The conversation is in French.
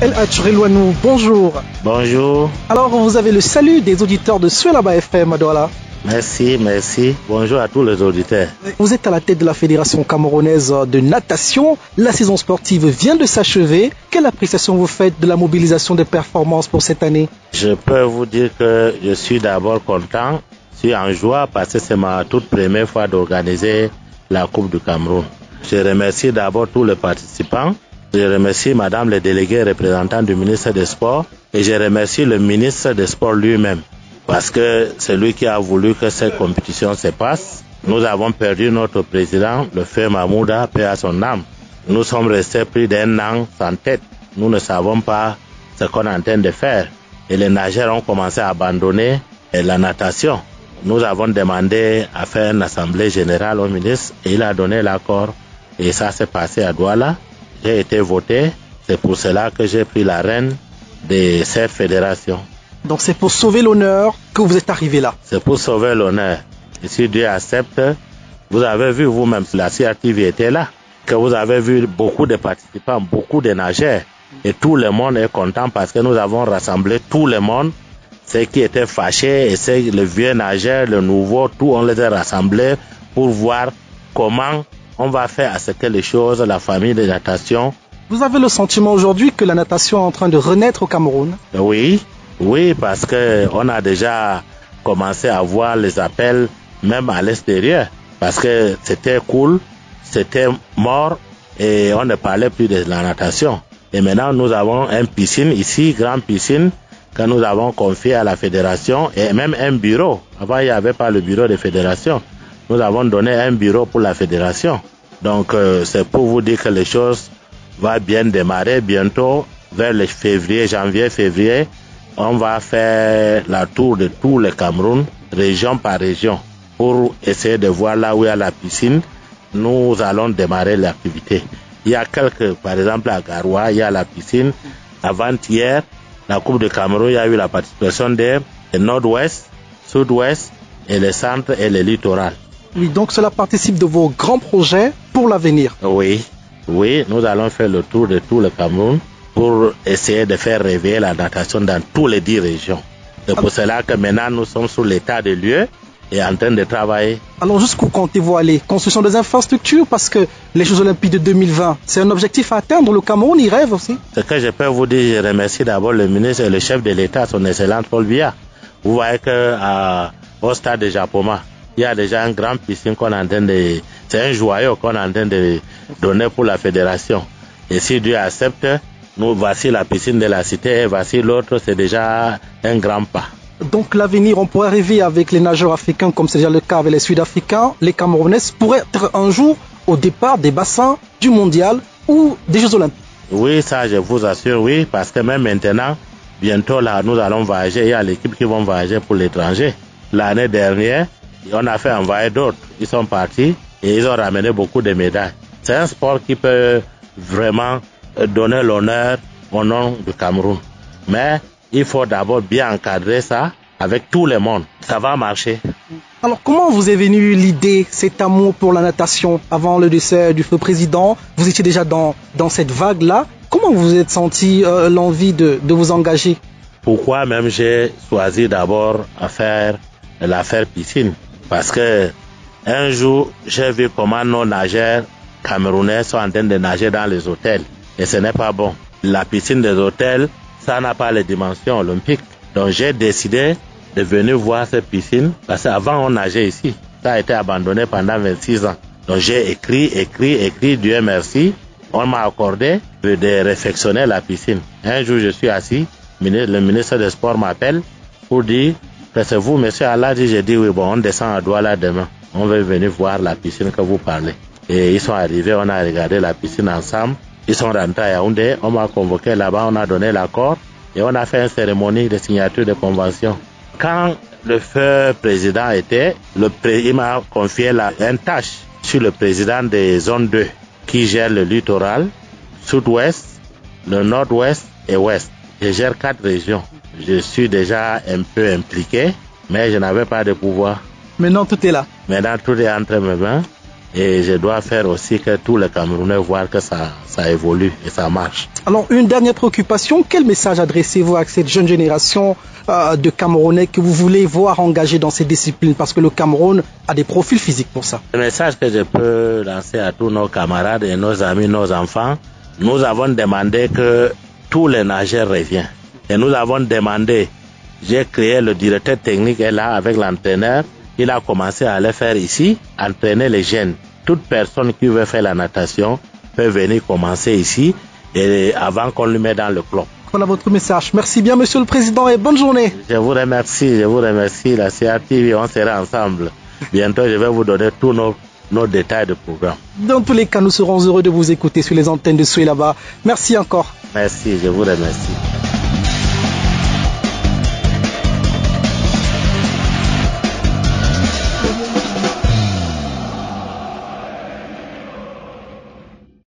El Hadj Rilwanou, bonjour. Bonjour. Alors, vous avez le salut des auditeurs de Suelaba FM à Douala. Merci. Bonjour à tous les auditeurs. Vous êtes à la tête de la Fédération camerounaise de natation. La saison sportive vient de s'achever. Quelle appréciation vous faites de la mobilisation des performances pour cette année? Je peux vous dire que je suis d'abord content, je suis en joie parce que c'est ma toute première fois d'organiser la Coupe du Cameroun. Je remercie d'abord tous les participants. Je remercie Madame le délégué représentant du ministre des Sports et je remercie le ministre des Sports lui-même parce que c'est lui qui a voulu que cette compétition se passe. Nous avons perdu notre président, le feu Mahmouda, paix à son âme. Nous sommes restés plus d'un an sans tête. Nous ne savons pas ce qu'on est en train de faire. Et les nageurs ont commencé à abandonner la natation. Nous avons demandé à faire une assemblée générale au ministre et il a donné l'accord. Et ça s'est passé à Douala. J'ai été voté. C'est pour cela que j'ai pris la rêne de cette fédération. Donc c'est pour sauver l'honneur que vous êtes arrivé là. C'est pour sauver l'honneur. Et si Dieu accepte, vous avez vu vous-même, la CRTV était là, que vous avez vu beaucoup de participants, beaucoup de nageurs. Et tout le monde est content parce que nous avons rassemblé tout le monde. Ceux qui étaient fâchés et ceux, le vieux nageur, le nouveau, tout, on les a rassemblés pour voir comment on va faire à ce que les choses, la famille de natation. Vous avez le sentiment aujourd'hui que la natation est en train de renaître au Cameroun? Oui, parce que on a déjà commencé à voir les appels même à l'extérieur. Parce que c'était cool, c'était mort et on ne parlait plus de la natation. Et maintenant nous avons une piscine ici, grande piscine, que nous avons confiée à la fédération et même un bureau. Avant il n'y avait pas le bureau de fédération. Nous avons donné un bureau pour la fédération. Donc c'est pour vous dire que les choses vont bien démarrer bientôt vers le janvier, février. On va faire la tour de tout le Cameroun, région par région, pour essayer de voir là où il y a la piscine. Nous allons démarrer l'activité. Il y a par exemple à Garoua, il y a la piscine. Avant-hier, la Coupe du Cameroun, il y a eu la participation des Nord-Ouest, Sud-Ouest et le centre et le littoral. Oui, donc cela participe de vos grands projets pour l'avenir. Oui, nous allons faire le tour de tout le Cameroun pour essayer de faire réveiller la natation dans toutes les 10 régions. C'est pour cela que maintenant nous sommes sur l'état de lieu et en train de travailler. Alors jusqu'où comptez-vous aller? Construction des infrastructures, parce que les Jeux Olympiques de 2020, c'est un objectif à atteindre. Le Cameroun y rêve aussi. Ce que je peux vous dire, je remercie d'abord le ministre et le chef de l'État, son excellence Paul Biya. Vous voyez qu'au stade de Japoma, il y a déjà une grande piscine qu'on est en train de... C'est un joyau qu'on est en train de donner pour la fédération. Et si Dieu accepte, nous voici la piscine de la cité et voici l'autre, c'est déjà un grand pas. Donc l'avenir, on pourrait rêver avec les nageurs africains comme c'est déjà le cas avec les Sud-Africains. Les Camerounais pourraient être un jour au départ des bassins du mondial ou des Jeux Olympiques. Oui, ça je vous assure, oui, parce que même maintenant, bientôt là, nous allons voyager. Il y a l'équipe qui vont voyager pour l'étranger. L'année dernière, on a fait envoyer d'autres. Ils sont partis et ils ont ramené beaucoup de médailles. C'est un sport qui peut vraiment donner l'honneur au nom du Cameroun. Mais il faut d'abord bien encadrer ça avec tout le monde. Ça va marcher. Alors comment vous est venue l'idée, cet amour pour la natation? Avant le décès du feu président, vous étiez déjà dans cette vague-là. Comment vous vous êtes senti l'envie de vous engager? Pourquoi même j'ai choisi d'abord à faire l'affaire piscine? Parce que un jour, j'ai vu comment nos nageurs camerounais sont en train de nager dans les hôtels. Et ce n'est pas bon. La piscine des hôtels, ça n'a pas les dimensions olympiques. Donc j'ai décidé de venir voir cette piscine. Parce qu'avant on nageait ici. Ça a été abandonné pendant 26 ans. Donc j'ai écrit, Dieu merci. On m'a accordé de réfectionner la piscine. Un jour je suis assis, le ministre des Sports m'appelle pour dire, c'est vous monsieur Allah? J'ai dit oui, bon on descend à Douala demain. On va venir voir la piscine que vous parlez. Et ils sont arrivés, on a regardé la piscine ensemble. Ils sont rentrés à Yaoundé, on m'a convoqué là-bas, on a donné l'accord et on a fait une cérémonie de signature de convention. Quand le feu président était, il m'a confié une tâche sur le président des zones 2 qui gère le littoral, sud-ouest, le nord-ouest et ouest. Je gère 4 régions. Je suis déjà un peu impliqué, mais je n'avais pas de pouvoir. Maintenant tout est là. Maintenant tout est entre mes mains Et je dois faire aussi que tous les Camerounais voient que ça évolue et ça marche. Alors, une dernière préoccupation, quel message adressez-vous à cette jeune génération de Camerounais que vous voulez voir engagés dans ces disciplines? Parce que le Cameroun a des profils physiques pour ça. Le message que je peux lancer à tous nos camarades et nos amis, nos enfants, nous avons demandé que tous les nageurs reviennent. Et nous avons demandé, j'ai créé le directeur technique est là avec l'entraîneur. Il a commencé à le faire ici, entraîner les jeunes. Toute personne qui veut faire la natation peut venir commencer ici et avant qu'on le mette dans le club. Voilà votre message. Merci bien, Monsieur le Président, et bonne journée. Je vous remercie, la CRTV, on sera ensemble. Bientôt, je vais vous donner tous nos détails de programme. Dans tous les cas, nous serons heureux de vous écouter sur les antennes de Soué là-bas. Merci encore. Merci, je vous remercie.